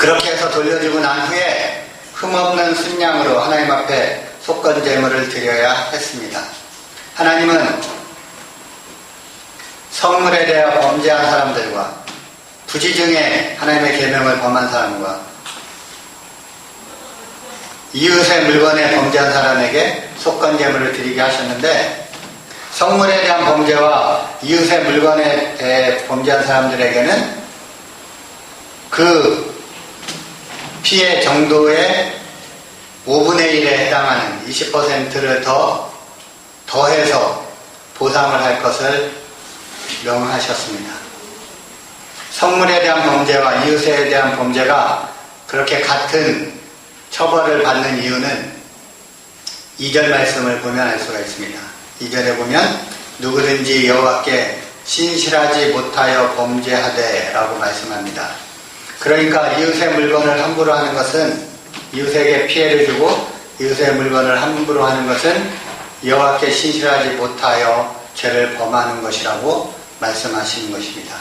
그렇게 해서 돌려주고 난 후에 흠없는 순양으로 하나님 앞에 속건 제물을 드려야 했습니다. 하나님은 성물에 대하여 범죄한 사람들과 부지 중에 하나님의 계명을 범한 사람과 이웃의 물건에 범죄한 사람에게 속건 제물을 드리게 하셨는데, 성물에 대한 범죄와 이웃의 물건에 대해 범죄한 사람들에게는 그 피해 정도의 5분의 1에 해당하는 20%를 더해서 보상을 할 것을 명하셨습니다. 성물에 대한 범죄와 이웃에 대한 범죄가 그렇게 같은 처벌을 받는 이유는 2절 말씀을 보면 알 수가 있습니다. 2절에 보면 누구든지 여호와께 신실하지 못하여 범죄하되 라고 말씀합니다. 그러니까 이웃의 물건을 함부로 하는 것은, 이웃에게 피해를 주고 이웃의 물건을 함부로 하는 것은 여호와께 신실하지 못하여 죄를 범하는 것이라고 말씀하시는 것입니다.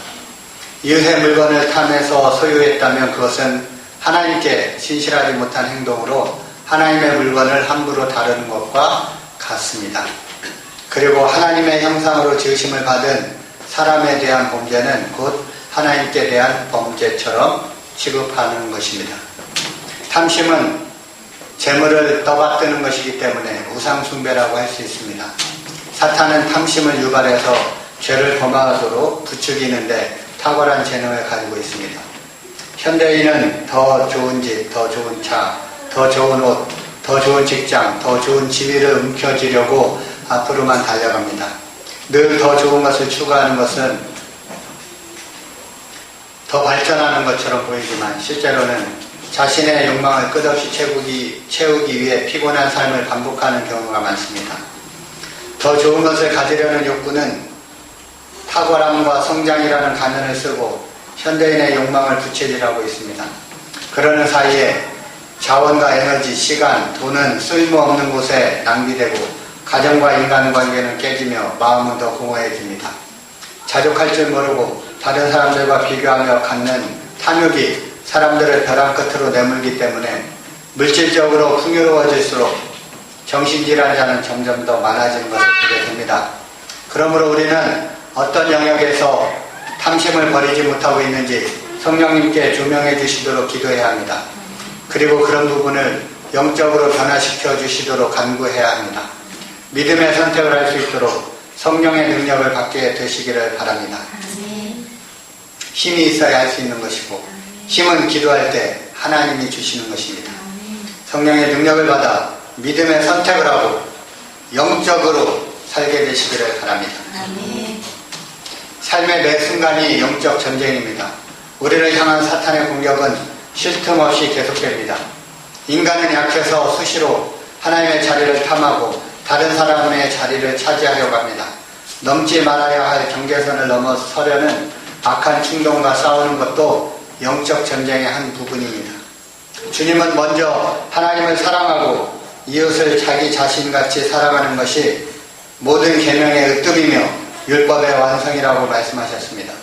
이웃의 물건을 탐해서 소유했다면 그것은 하나님께 신실하지 못한 행동으로 하나님의 물건을 함부로 다루는 것과 같습니다. 그리고 하나님의 형상으로 지으심을 받은 사람에 대한 범죄는 곧 하나님께 대한 범죄처럼 취급하는 것입니다. 탐심은 재물을 떠받드는 것이기 때문에 우상숭배라고 할 수 있습니다. 사탄은 탐심을 유발해서 죄를 범하도록 부추기는데 탁월한 재능을 가지고 있습니다. 현대인은 더 좋은 집, 더 좋은 차, 더 좋은 옷, 더 좋은 직장, 더 좋은 지위를 움켜쥐려고 앞으로만 달려갑니다. 늘 더 좋은 것을 추구하는 것은 더 발전하는 것처럼 보이지만 실제로는 자신의 욕망을 끝없이 채우기 위해 피곤한 삶을 반복하는 경우가 많습니다. 더 좋은 것을 가지려는 욕구는 탁월함과 성장이라는 가면을 쓰고 현대인의 욕망을 부채질하고 있습니다. 그러는 사이에 자원과 에너지, 시간, 돈은 쓸모없는 곳에 낭비되고 가정과 인간관계는 깨지며 마음은 더 공허해집니다. 자족할 줄 모르고 다른 사람들과 비교하며 갖는 탐욕이 사람들을 벼랑 끝으로 내몰기 때문에 물질적으로 풍요로워질수록 정신질환자는 점점 더 많아지는 것을 보게 됩니다. 그러므로 우리는 어떤 영역에서 탐심을 버리지 못하고 있는지 성령님께 조명해 주시도록 기도해야 합니다. 그리고 그런 부분을 영적으로 변화시켜 주시도록 간구해야 합니다. 믿음의 선택을 할 수 있도록 성령의 능력을 받게 되시기를 바랍니다. 힘이 있어야 할 수 있는 것이고, 힘은 기도할 때 하나님이 주시는 것입니다. 성령의 능력을 받아 믿음의 선택을 하고 영적으로 살게 되시기를 바랍니다. 삶의 매 순간이 영적 전쟁입니다. 우리를 향한 사탄의 공격은 쉴 틈 없이 계속됩니다. 인간은 약해서 수시로 하나님의 자리를 탐하고 다른 사람의 자리를 차지하려고 합니다. 넘지 말아야 할 경계선을 넘어서려는 악한 충동과 싸우는 것도 영적 전쟁의 한 부분입니다. 주님은 먼저 하나님을 사랑하고 이웃을 자기 자신같이 살아가는 것이 모든 계명의 으뜸이며 율법의 완성이라고 말씀하셨습니다.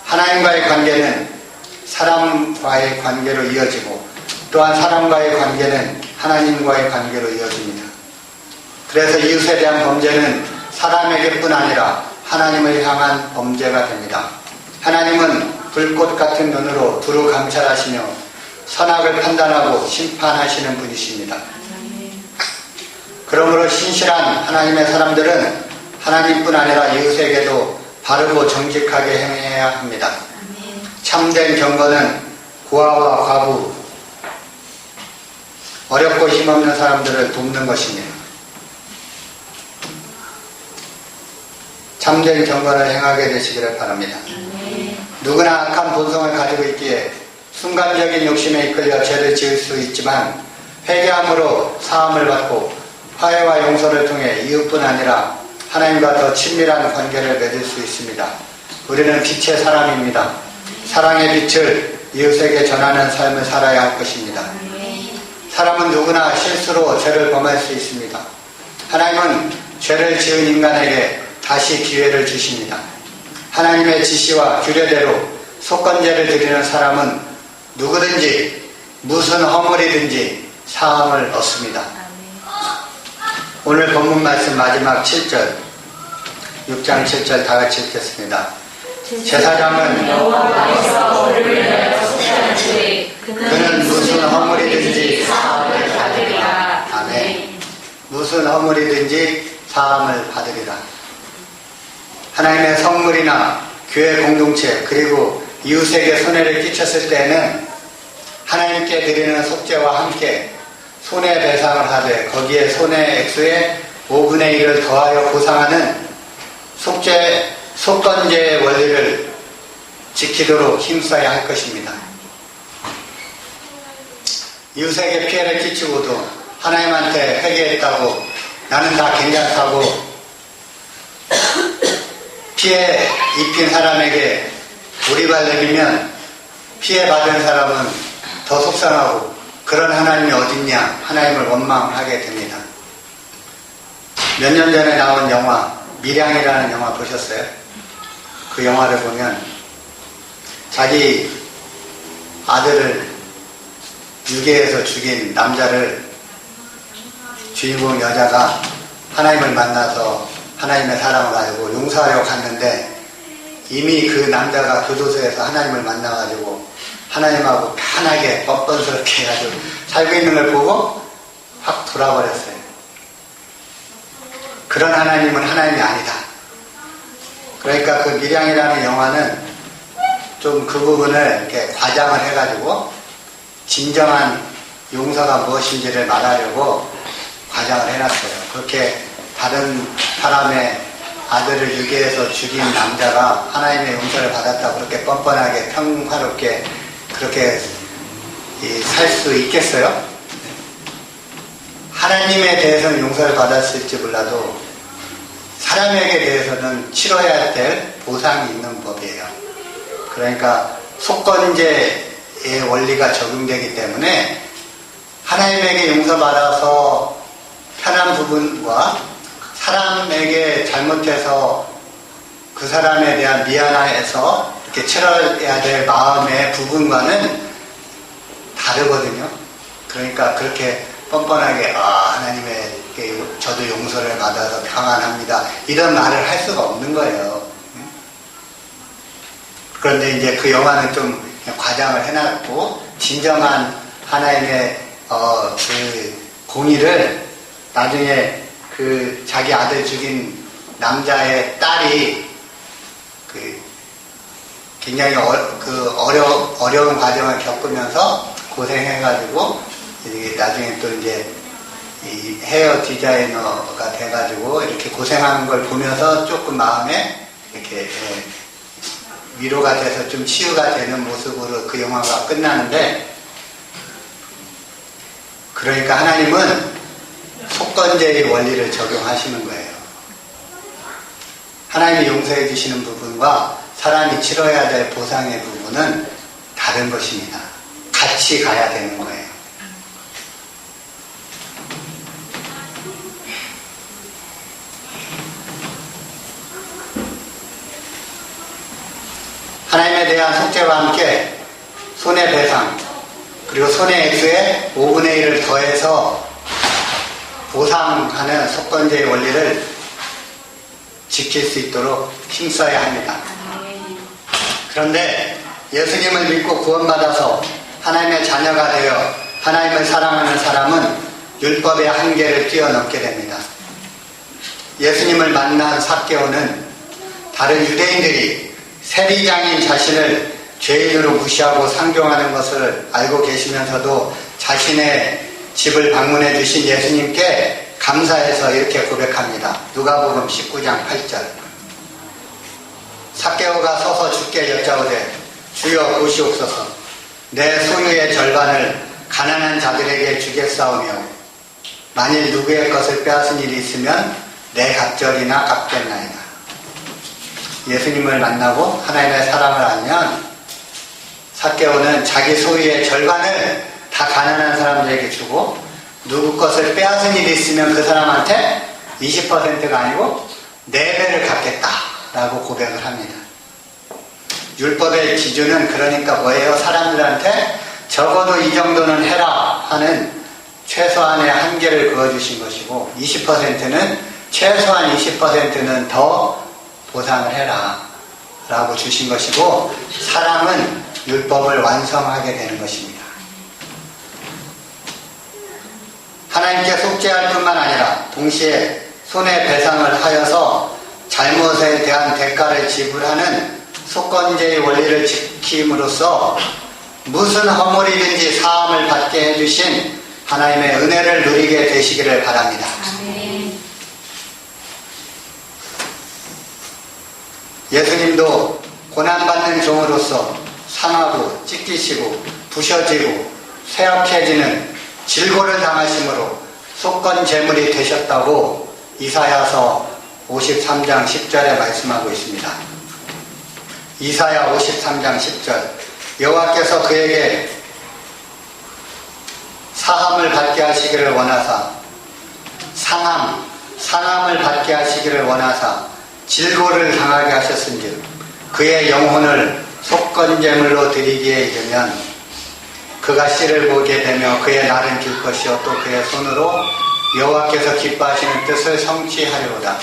하나님과의 관계는 사람과의 관계로 이어지고 또한 사람과의 관계는 하나님과의 관계로 이어집니다. 그래서 이웃에 대한 범죄는 사람에게뿐 아니라 하나님을 향한 범죄가 됩니다. 하나님은 불꽃 같은 눈으로 두루 감찰하시며 선악을 판단하고 심판하시는 분이십니다. 그러므로 신실한 하나님의 사람들은 하나님뿐 아니라 이웃에게도 바르고 정직하게 행해야 합니다. 참된 경건은 고아와 과부, 어렵고 힘없는 사람들을 돕는 것입니다. 참된 경건을 행하게 되시기를 바랍니다. 누구나 악한 본성을 가지고 있기에 순간적인 욕심에 이끌려 죄를 지을 수 있지만 회개함으로 사함을 받고 화해와 용서를 통해 이웃뿐 아니라 하나님과 더 친밀한 관계를 맺을 수 있습니다. 우리는 빛의 사람입니다. 사랑의 빛을 이웃에게 전하는 삶을 살아야 할 것입니다. 사람은 누구나 실수로 죄를 범할 수 있습니다. 하나님은 죄를 지은 인간에게 다시 기회를 주십니다. 하나님의 지시와 규례대로 속건제를 드리는 사람은 누구든지 무슨 허물이든지 사함을 얻습니다. 오늘 본문 말씀 마지막 7절 6장 7절 다 같이 읽겠습니다. 제사장은 여호와께서 그를 내어 속죄하시되 그는 무슨 허물이든지 사함을 받으리라. 아멘. 무슨 허물이든지 사함을 받으리라. 하나님의 성물이나 교회 공동체 그리고 이웃에게 손해를 끼쳤을 때에는 하나님께 드리는 속죄와 함께 손해배상을 하되 거기에 손해 액수의 5분의 1을 더하여 보상하는 속건제의 원리를 지키도록 힘써야 할 것입니다. 이웃에게 피해를 끼치고도 하나님한테 회개했다고 나는 다 괜찮다고 피해 입힌 사람에게 오리발 내밀면 피해받은 사람은 더 속상하고 그런 하나님이 어딨냐 하나님을 원망하게 됩니다. 몇 년 전에 나온 영화 밀양이라는 영화 보셨어요? 그 영화를 보면 자기 아들을 유괴해서 죽인 남자를 주인공 여자가 하나님을 만나서 하나님의 사랑을 알고 용서하려고 갔는데 이미 그 남자가 교도소에서 하나님을 만나가지고 하나님하고 편하게 뻔뻔스럽게 해가지고 살고 있는 걸 보고 확 돌아버렸어요. 그런 하나님은 하나님이 아니다. 그러니까 그 밀양이라는 영화는 좀 그 부분을 이렇게 과장을 해가지고 진정한 용서가 무엇인지를 말하려고 과장을 해놨어요. 그렇게 다른 사람의 아들을 유괴해서 죽인 남자가 하나님의 용서를 받았다고 그렇게 뻔뻔하게 평화롭게 그렇게 살 수 있겠어요? 하나님에 대해서는 용서를 받았을지 몰라도 사람에게 대해서는 치러야 될 보상이 있는 법이에요. 그러니까 속건제의 원리가 적용되기 때문에 하나님에게 용서받아서 편한 부분과 사람에게 잘못해서 그 사람에 대한 미안해서 이렇게 치러야 될 마음의 부분과는 다르거든요. 그러니까 그렇게 뻔뻔하게 하나님에게 저도 용서를 받아서 평안합니다 이런 말을 할 수가 없는 거예요. 그런데 이제 그 영화는 좀 과장을 해놨고 진정한 하나님의 그 공의를 나중에 그 자기 아들 죽인 남자의 딸이 그 굉장히 어려운 과정을 겪으면서 고생해가지고 나중에 또 이제 이 헤어 디자이너가 돼가지고 이렇게 고생하는 걸 보면서 조금 마음에 이렇게 위로가 돼서 좀 치유가 되는 모습으로 그 영화가 끝나는데, 그러니까 하나님은 속건제의 원리를 적용하시는 거예요. 하나님이 용서해 주시는 부분과 사람이 치러야 될 보상의 부분은 다른 것입니다. 같이 가야 되는 거예요. 하나님에 대한 속죄와 함께 손해배상 그리고 손해액수의 5분의 1을 더해서 보상하는 속건제의 원리를 지킬 수 있도록 힘써야 합니다. 그런데 예수님을 믿고 구원받아서 하나님의 자녀가 되어 하나님을 사랑하는 사람은 율법의 한계를 뛰어넘게 됩니다. 예수님을 만난 삭개오는 다른 유대인들이 세리장인 자신을 죄인으로 무시하고 상종하는 것을 알고 계시면서도 자신의 집을 방문해 주신 예수님께 감사해서 이렇게 고백합니다. 누가복음 19장 8절. 삭개오가 서서 주께 여짜오되 주여 보시옵소서, 내 소유의 절반을 가난한 자들에게 주겠사오며 만일 누구의 것을 빼앗은 일이 있으면 내 갑절이나 갚겠나이다. 예수님을 만나고 하나님의 사랑을 알면 삭개오는 자기 소유의 절반을 다 가난한 사람들에게 주고, 누구 것을 빼앗은 일이 있으면 그 사람한테 20%가 아니고 4배를 갚겠다라고 고백을 합니다. 율법의 기준은 그러니까 뭐예요? 사람들한테 적어도 이 정도는 해라 하는 최소한의 한계를 그어주신 것이고 20%는 최소한 20%는 더 보상을 해라 라고 주신 것이고 사랑은 율법을 완성하게 되는 것입니다. 하나님께 속죄할 뿐만 아니라 동시에 손해배상을 하여서 잘못에 대한 대가를 지불하는 속건제의 원리를 지킴으로써 무슨 허물이든지 사함을 받게 해주신 하나님의 은혜를 누리게 되시기를 바랍니다. 아멘. 예수님도 고난받는 종으로서 상하고 찢기시고 부셔지고 쇠약해지는 질고를 당하심으로 속건 제물이 되셨다고 이사야서 53장 10절에 말씀하고 있습니다. 이사야 53장 10절 여호와께서 그에게 사함을 받게 하시기를 원하사 상함을 받게 하시기를 원하사 질고를 당하게 하셨은즉 그의 영혼을 속건제물로 드리기에 이르면 그가 씨를 보게 되며 그의 날은 길 것이요 또 그의 손으로 여호와께서 기뻐하시는 뜻을 성취하리로다.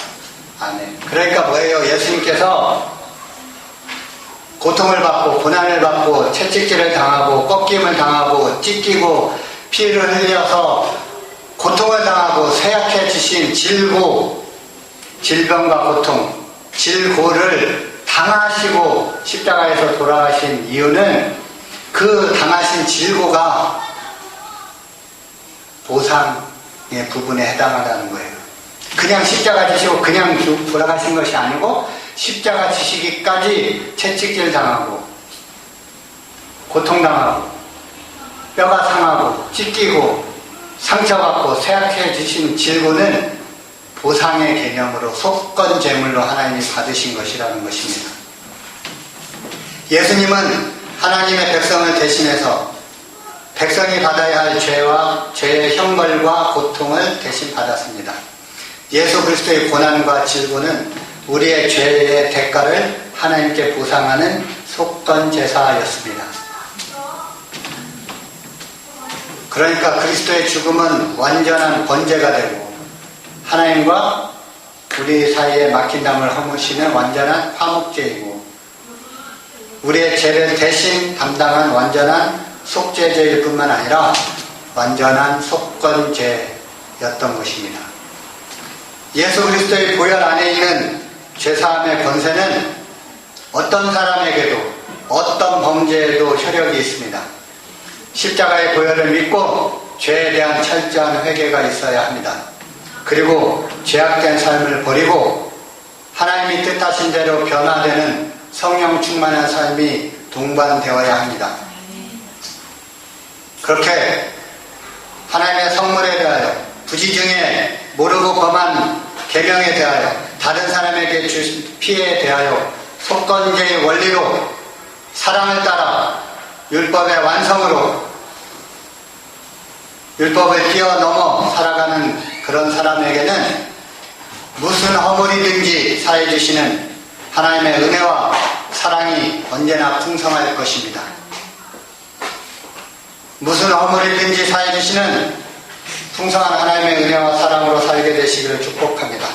아멘. 그러니까 뭐예요? 예수님께서 고통을 받고 고난을 받고 채찍질을 당하고 꺾임을 당하고 찢기고 피를 흘려서 고통을 당하고 쇠약해지신 질고, 질병과 고통, 질고를 당하시고 십자가에서 돌아가신 이유는 그 당하신 질고가 보상의 부분에 해당하다는 거예요. 그냥 십자가 지시고 그냥 돌아가신 것이 아니고 십자가 지시기까지 채찍질 당하고 고통당하고 뼈가 상하고 찢기고 상처받고 쇠약해지신 질고는 보상의 개념으로 속건 제물로 하나님이 받으신 것이라는 것입니다. 예수님은 하나님의 백성을 대신해서 백성이 받아야 할 죄와 죄의 형벌과 고통을 대신 받았습니다. 예수 그리스도의 고난과 질고는 우리의 죄의 대가를 하나님께 보상하는 속건 제사였습니다. 그러니까 그리스도의 죽음은 완전한 번제가 되고 하나님과 우리 사이에 막힌 담을 허무시는 완전한 화목제이고 우리의 죄를 대신 담당한 완전한 속죄제일 뿐만 아니라 완전한 속건제였던 것입니다. 예수 그리스도의 보혈 안에 있는 죄사함의 권세는 어떤 사람에게도 어떤 범죄에도 효력이 있습니다. 십자가의 보혈을 믿고 죄에 대한 철저한 회개가 있어야 합니다. 그리고 죄악된 삶을 버리고 하나님이 뜻하신 대로 변화되는 성령 충만한 삶이 동반되어야 합니다. 그렇게 하나님의 성물에 대하여 부지 중에 모르고 범한 계명에 대하여 다른 사람에게 주신 피해에 대하여 속건제의 원리로 사랑을 따라 율법의 완성으로 율법을 뛰어넘어 살아가는 그런 사람에게는 무슨 허물이든지 사해 주시는 하나님의 은혜와 사랑이 언제나 풍성할 것입니다. 무슨 허물이든지 사해 주시는 풍성한 하나님의 은혜와 사랑으로 살게 되시기를 축복합니다.